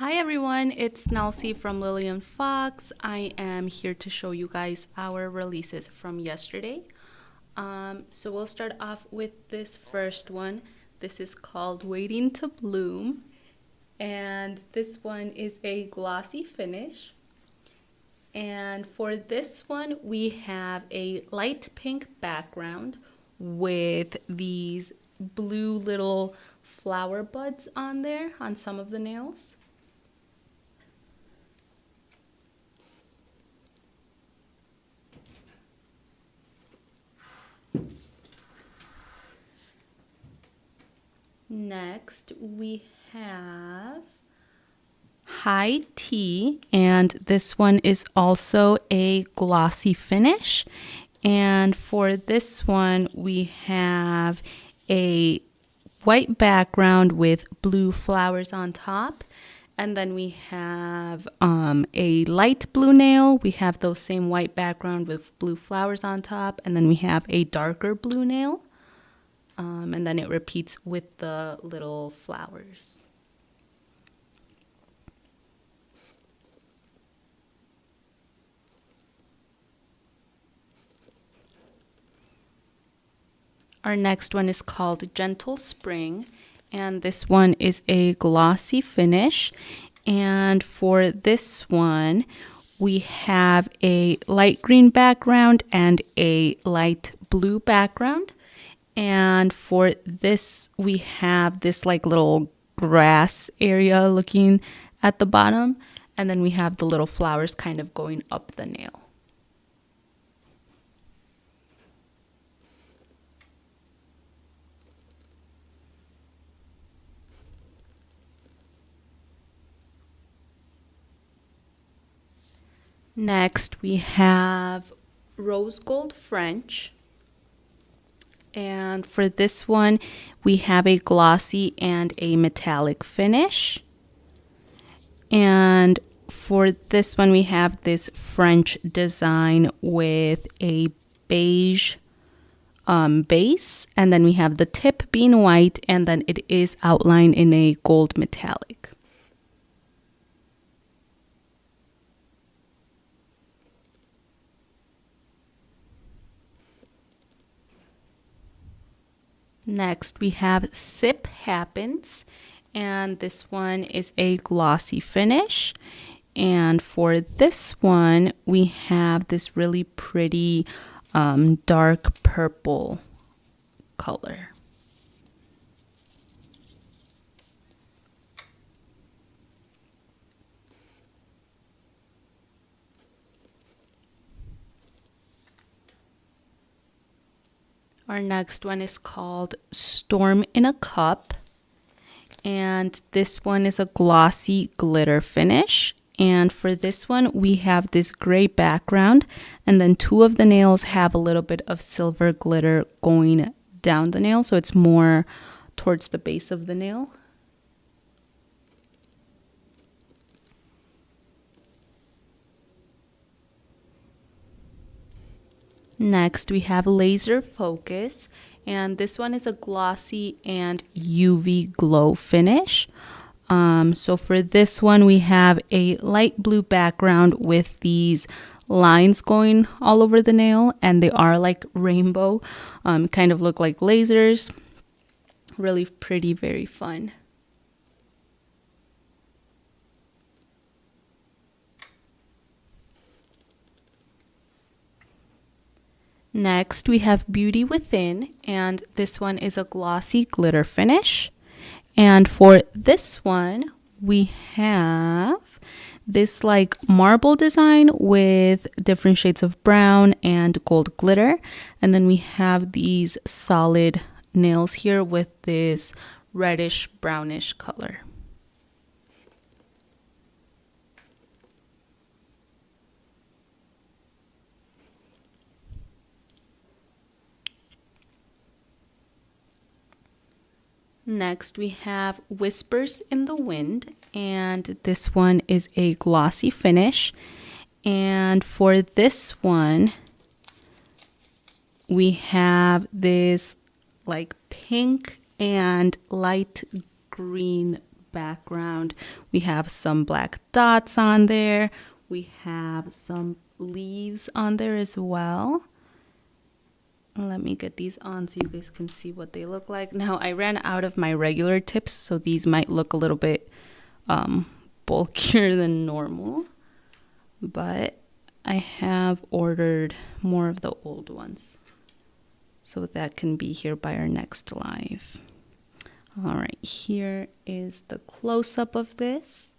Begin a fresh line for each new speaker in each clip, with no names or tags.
Hi everyone, it's Nelsie from Lillian Fox. I am here to show you guys our releases from yesterday. So we'll start off with this first one. This is called Waiting to Bloom, and this one is a glossy finish. And for this one, we have a light pink background with these blue little flower buds on there on some of the nails. Next, we have High Tea, and this one is also a glossy finish. And for this one, we have a white background with blue flowers on top. And then we have a light blue nail. We have those same white background with blue flowers on top. And then we have a darker blue nail. And then it repeats with the little flowers. Our next one is called Gentle Spring, and this one is a glossy finish. And for this one, we have a light green background and a light blue background. And for this, we have this like little grass area looking at the bottom. And then we have the little flowers kind of going up the nail. Next, we have Rose Gold French. And for this one, we have a glossy and a metallic finish. And for this one, we have this French design with a beige base. And then we have the tip being white, and then it is outlined in a gold metallic. Next, we have Sip Happens, and this one is a glossy finish. And for this one, we have this really pretty dark purple color. Our next one is called Storm in a Cup. And this one is a glossy glitter finish. And for this one, we have this gray background. And then two of the nails have a little bit of silver glitter going down the nail. So it's more towards the base of the nail. Next, we have Laser Focus, and this one is a glossy and UV glow finish. So for this one, we have a light blue background with these lines going all over the nail, and they are like rainbow, kind of look like lasers. Really pretty, very fun. Next, we have Beauty Within, and this one is a glossy glitter finish. And for this one, we have this like marble design with different shades of brown and gold glitter. And then we have these solid nails here with this reddish brownish color. Next, we have Whispers in the Wind, and this one is a glossy finish. And for this one, we have this like pink and light green background. We have some black dots on there. We have some leaves on there as well. Let me get these on so you guys can see what they look like. Now, I ran out of my regular tips, so these might look a little bit bulkier than normal. But I have ordered more of the old ones, so that can be here by our next live. All right, here is the close-up of this.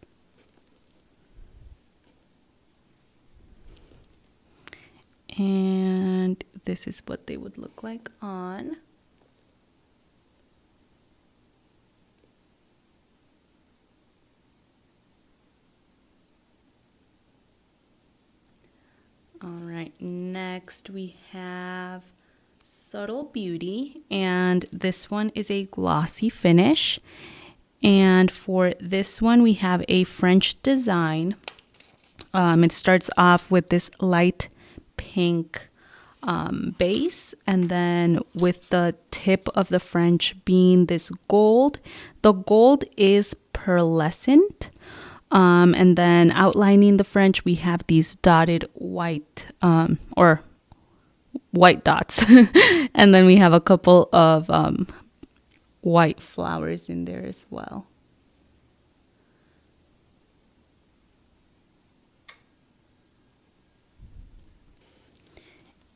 And this is what they would look like on. All right, next we have Subtle Beauty, and this one is a glossy finish. And for this one, we have a French design. It starts off with this light pink base, and then with the tip of the French being this gold. The gold is pearlescent. And then outlining the French, we have these dotted white or white dots. And then we have a couple of white flowers in there as well.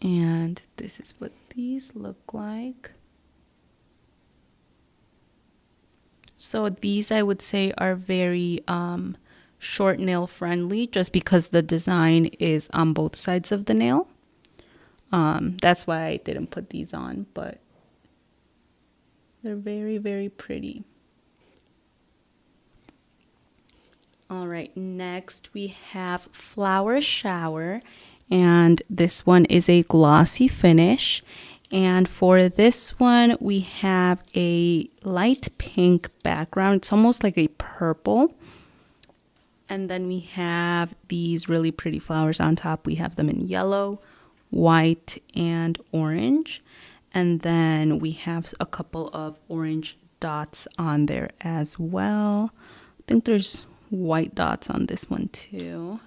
And this is what these look like. So these, I would say, are very short nail friendly, just because the design is on both sides of the nail. That's why I didn't put these on, but they're very, very pretty. All right, next we have Flower Shower, and this one is a glossy finish. And for this one, we have a light pink background. It's almost like a purple. And then we have these really pretty flowers on top. We have them in yellow, white, and orange. And then we have a couple of orange dots on there as well. I think there's white dots on this one too.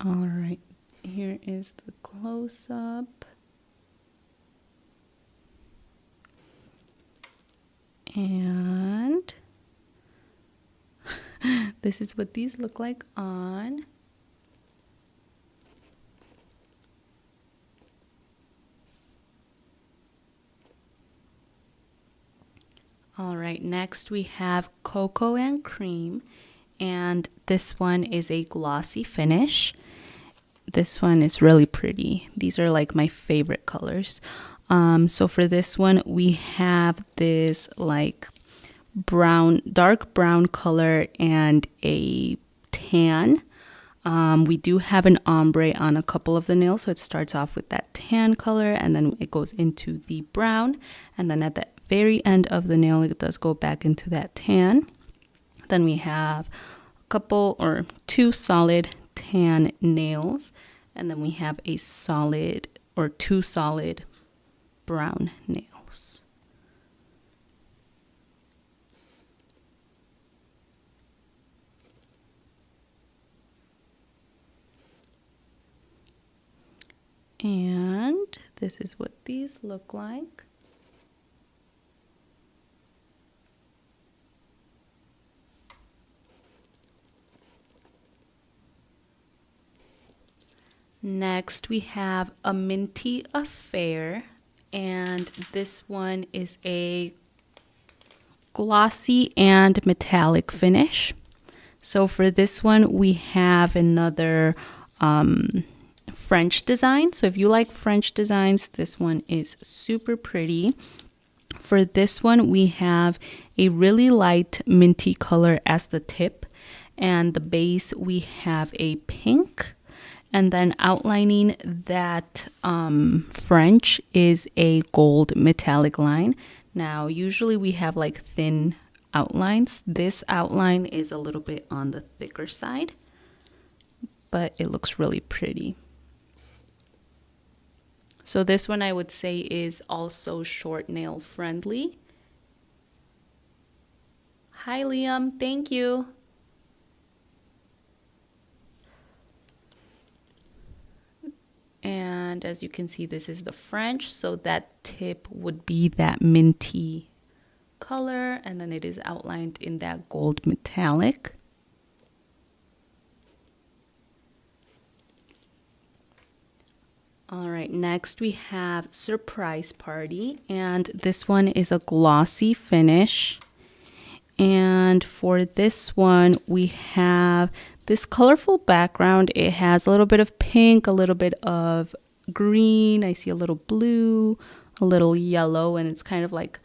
All right, here is the close-up. And this is what these look like on. All right, next we have Cocoa and Cream, and this one is a glossy finish. This one is really pretty. These are like my favorite colors. So for this one, we have this like brown, dark brown color and a tan. We do have an ombre on a couple of the nails, so it starts off with that tan color and then it goes into the brown, and then at the very end of the nail it does go back into that tan. Then we have a couple or two solid tan nails, and then we have a solid or two solid brown nails. And this is what these look like. Next, we have A Minty Affair, and this one is a glossy and metallic finish. So for this one, we have another French design. So if you like French designs, this one is super pretty. For this one, we have a really light minty color as the tip, and the base we have a pink. And then outlining that French is a gold metallic line. Now, usually we have like thin outlines. This outline is a little bit on the thicker side, but it looks really pretty. So this one I would say is also short nail friendly. Hi Liam, thank you. And as you can see, this is the French, so that tip would be that minty color, and then it is outlined in that gold metallic. All right, next we have Surprise Party, and this one is a glossy finish. And for this one, we have this colorful background. It has a little bit of pink, a little bit of green. I see a little blue, a little yellow, and it's kind of like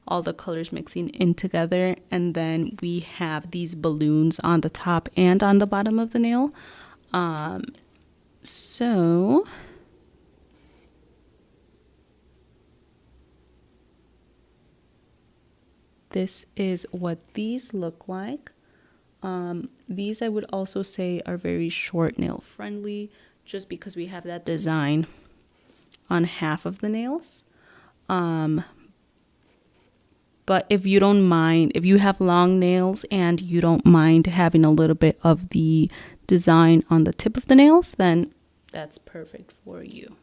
all the colors mixing in together. And then we have these balloons on the top and on the bottom of the nail. So this is what these look like. These I would also say are very short nail friendly, just because we have that design on half of the nails. But if you don't mind, if you have long nails and you don't mind having a little bit of the design on the tip of the nails, then that's perfect for you.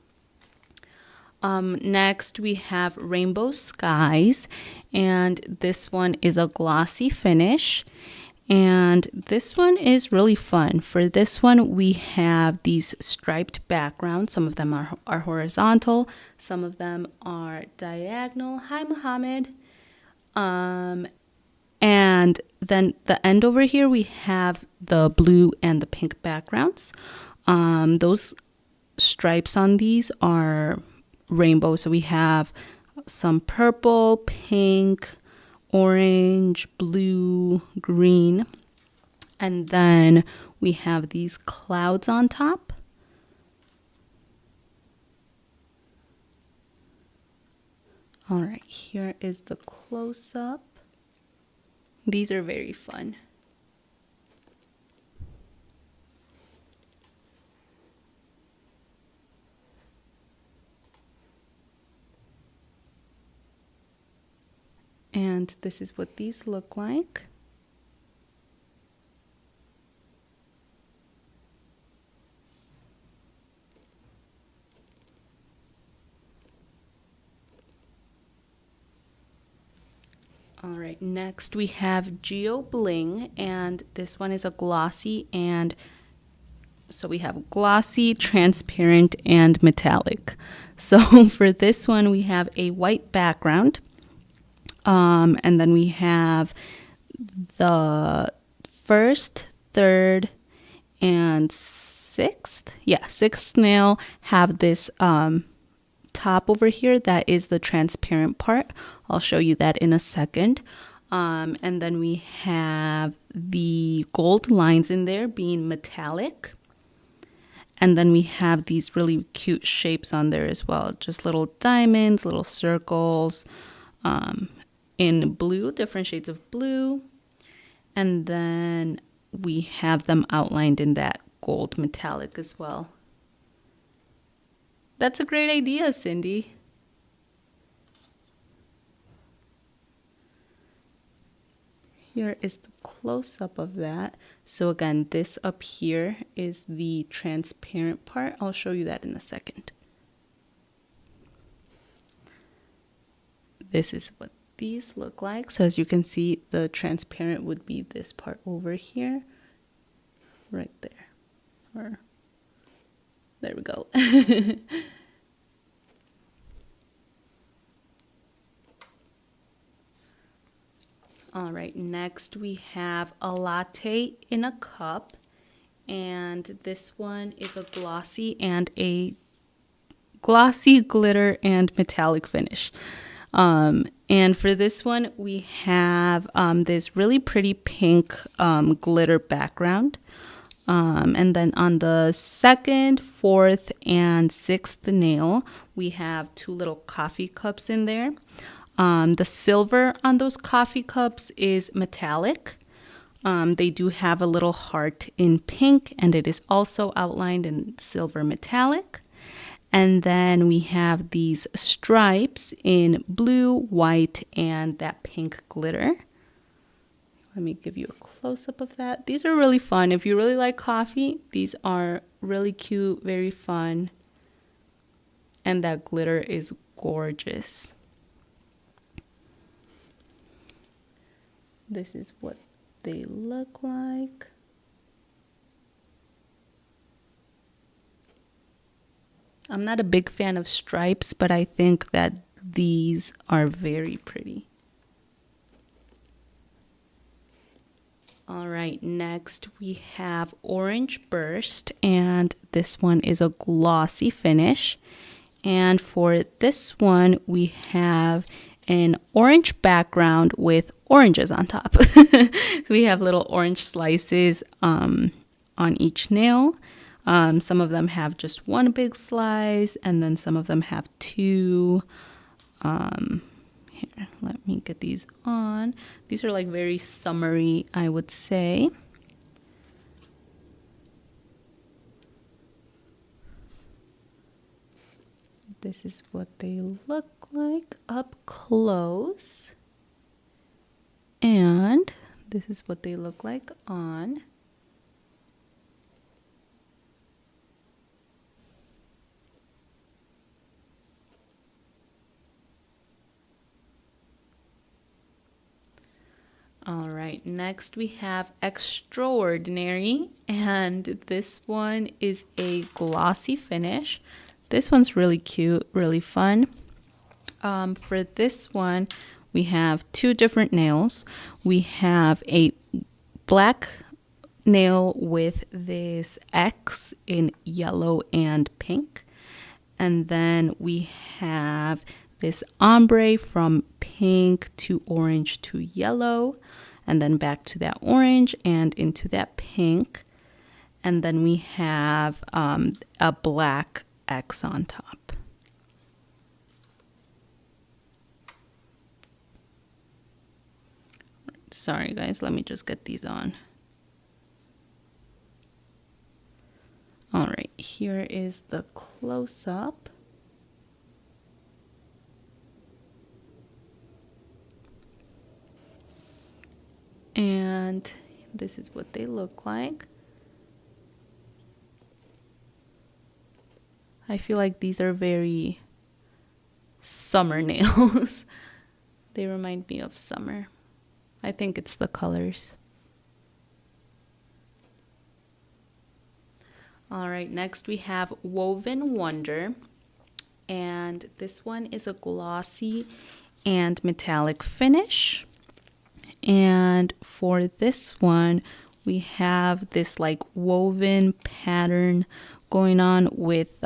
Next we have Rainbow Skies, and this one is a glossy finish, and this one is really fun. For this one we have these striped backgrounds. Some of them are horizontal, some of them are diagonal. Hi Mohammed. And then the end over here we have the blue and the pink backgrounds. Those stripes on these are rainbow, so we have some purple, pink, orange, blue, green, and then we have these clouds on top. All right, here is the close-up. These are very fun. And this is what these look like. All right, next we have Geo Bling, and this one is a glossy, and so we have glossy, transparent, and metallic. So for this one we have a white background, and then we have the first, third, and sixth. Yeah, sixth nail have this top over here that is the transparent part. I'll show you that in a second. And then we have the gold lines in there being metallic. And then we have these really cute shapes on there as well. Just little diamonds, little circles, in blue, different shades of blue. And then we have them outlined in that gold metallic as well. That's a great idea, Cindy. Here is the close-up of that. So again, this up here is the transparent part. I'll show you that in a second. This is what these look like. So as you can see, the transparent would be this part over here, right there. Or there we go. All right, next we have a latte in a cup, and this one is a glossy and a glossy glitter and metallic finish. And for this one we have this really pretty pink glitter background. And then on the second, fourth, and sixth nail, we have two little coffee cups in there. The silver on those coffee cups is metallic. They do have a little heart in pink, and it is also outlined in silver metallic. And then we have these stripes in blue, white, and that pink glitter. Let me give you a close-up of that. These are really fun. If you really like coffee, these are really cute, very fun. And that glitter is gorgeous. This is what they look like. I'm not a big fan of stripes, but I think that these are very pretty. All right, next we have Orange Burst, and this one is a glossy finish. And for this one, we have an orange background with oranges on top. So we have little orange slices on each nail. Some of them have just one big slice, and then some of them have two. Here, let me get these on. These are like very summery, I would say. This is what they look like up close. And this is what they look like on. All right, next we have Extraordinary, and this one is a glossy finish. This one's really cute, really fun. For this one, we have two different nails. We have a black nail with this X in yellow and pink. And then we have this ombre from pink to orange to yellow, and then back to that orange and into that pink. And then we have a black X on top. Sorry guys, let me just get these on. All right, here is the close-up. And this is what they look like. I feel like these are very summer nails. They remind me of summer. I think it's the colors. All right, next we have Woven Wonder. And this one is a glossy and metallic finish. And for this one, we have this like woven pattern going on with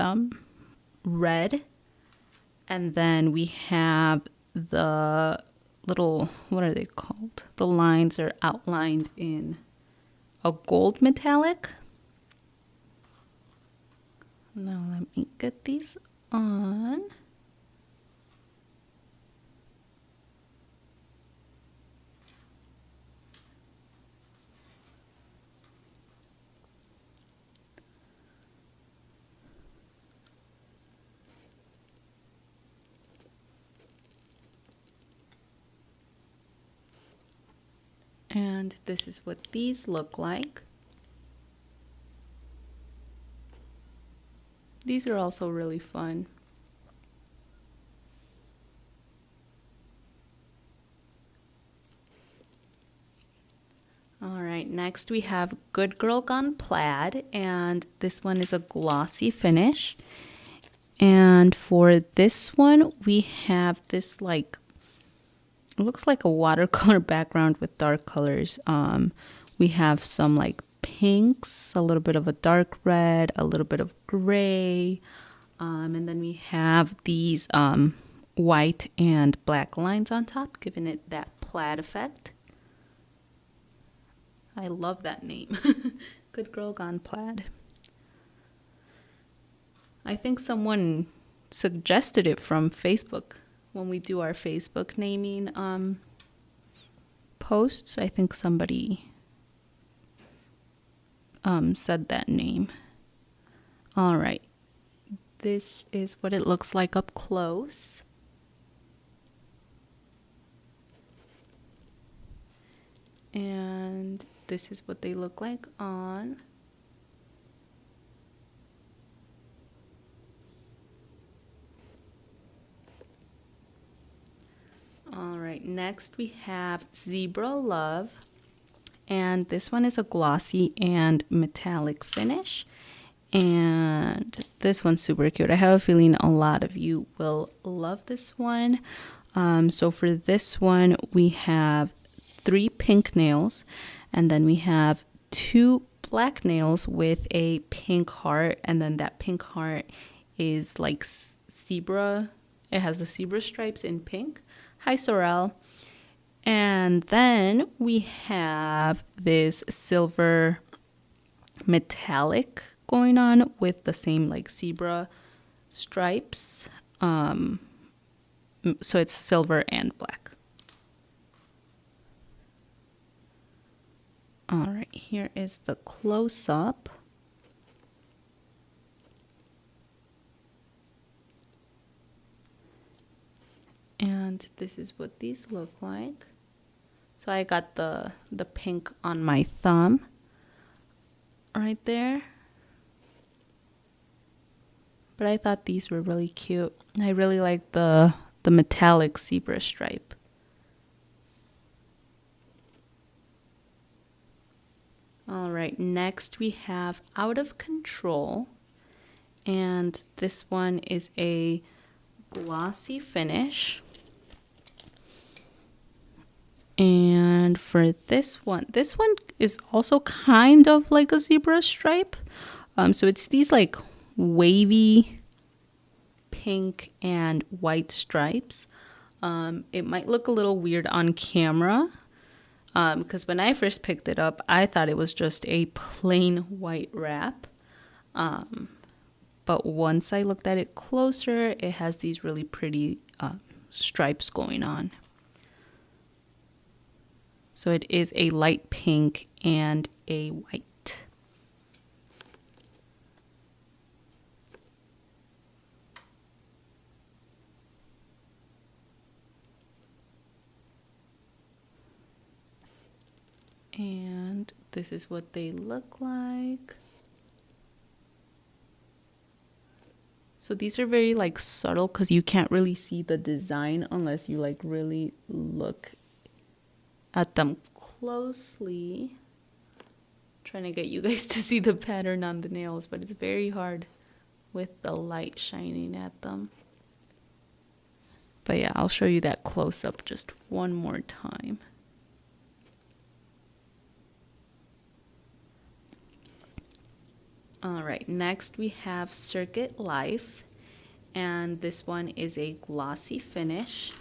red. And then we have the little, what are they called? The lines are outlined in a gold metallic. Now let me get these on. And this is what these look like. These are also really fun. All right, next we have Good Girl Gone Plaid, and this one is a glossy finish. And for this one, we have this like, it looks like a watercolor background with dark colors. We have some like pinks, a little bit of a dark red, a little bit of gray, and then we have these white and black lines on top, giving it that plaid effect. I love that name. Good Girl Gone Plaid. I think someone suggested it from Facebook when we do our Facebook naming posts. I think somebody said that name. All right. this is what it looks like up close. And this is what they look like on. All right, next we have Zebra Love. And this one is a glossy and metallic finish. And this one's super cute. I have a feeling a lot of you will love this one. So for this one, we have 3 pink nails, and then we have 2 black nails with a pink heart, and then that pink heart is like zebra. It has the zebra stripes in pink. Hi, Sorel. And then we have this silver metallic going on with the same like zebra stripes. So it's silver and black. All right, here is the close-up. And this is what these look like. So I got the pink on my thumb right there. But I thought these were really cute. I really like the metallic zebra stripe. All right, next we have Out of Control. And this one is a glossy finish. And for this one is also kind of like a zebra stripe. So it's these like wavy pink and white stripes. It might look a little weird on camera because when I first picked it up, I thought it was just a plain white wrap. But once I looked at it closer, it has these really pretty stripes going on. So it is a light pink and a white. And this is what they look like. So these are very like subtle because you can't really see the design unless you like really look at them closely. Trying to get you guys to see the pattern on the nails, but it's very hard with the light shining at them. But yeah, I'll show you that close up just one more time. All right, next we have Circuit Life, and this one is a glossy finish.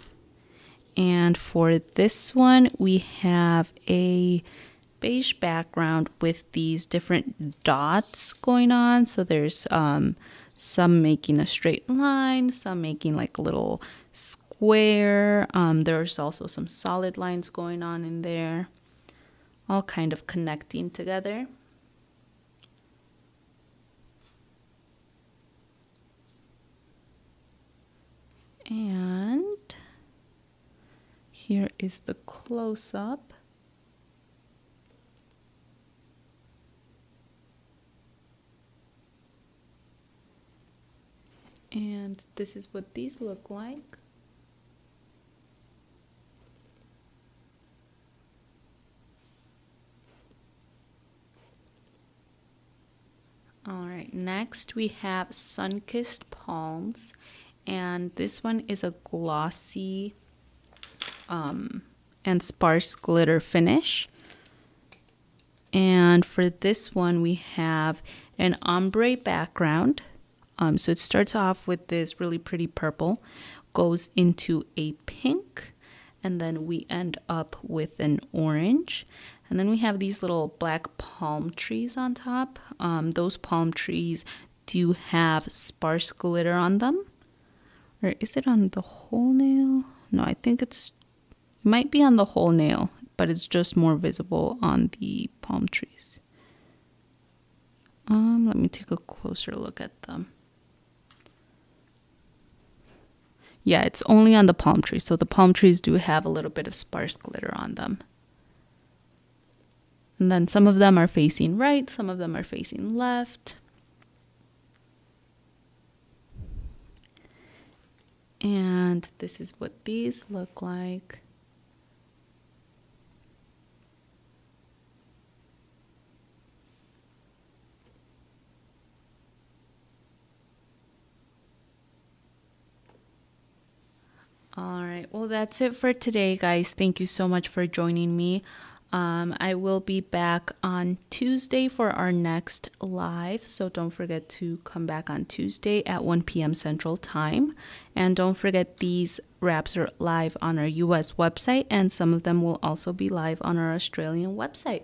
And for this one, we have a beige background with these different dots going on. So there's some making a straight line, some making like a little square. There's also some solid lines going on in there, all kind of connecting together. And here is the close-up. And this is what these look like. All right, next we have Sun-Kissed Palms. And this one is a glossy and sparse glitter finish. And for this one, we have an ombre background. So it starts off with this really pretty purple, goes into a pink, and then we end up with an orange. And then we have these little black palm trees on top. Those palm trees do have sparse glitter on them. Or is it on the whole nail? No, I think it might be on the whole nail, but it's just more visible on the palm trees. Let me take a closer look at them. Yeah, it's only on the palm tree. So the palm trees do have a little bit of sparse glitter on them. And then some of them are facing right, some of them are facing left. And this is what these look like. All right, well, that's it for today, guys. Thank you so much for joining me. I will be back on Tuesday for our next live, so don't forget to come back on Tuesday at 1 p.m. Central Time. And don't forget, these wraps are live on our US website, and some of them will also be live on our Australian website.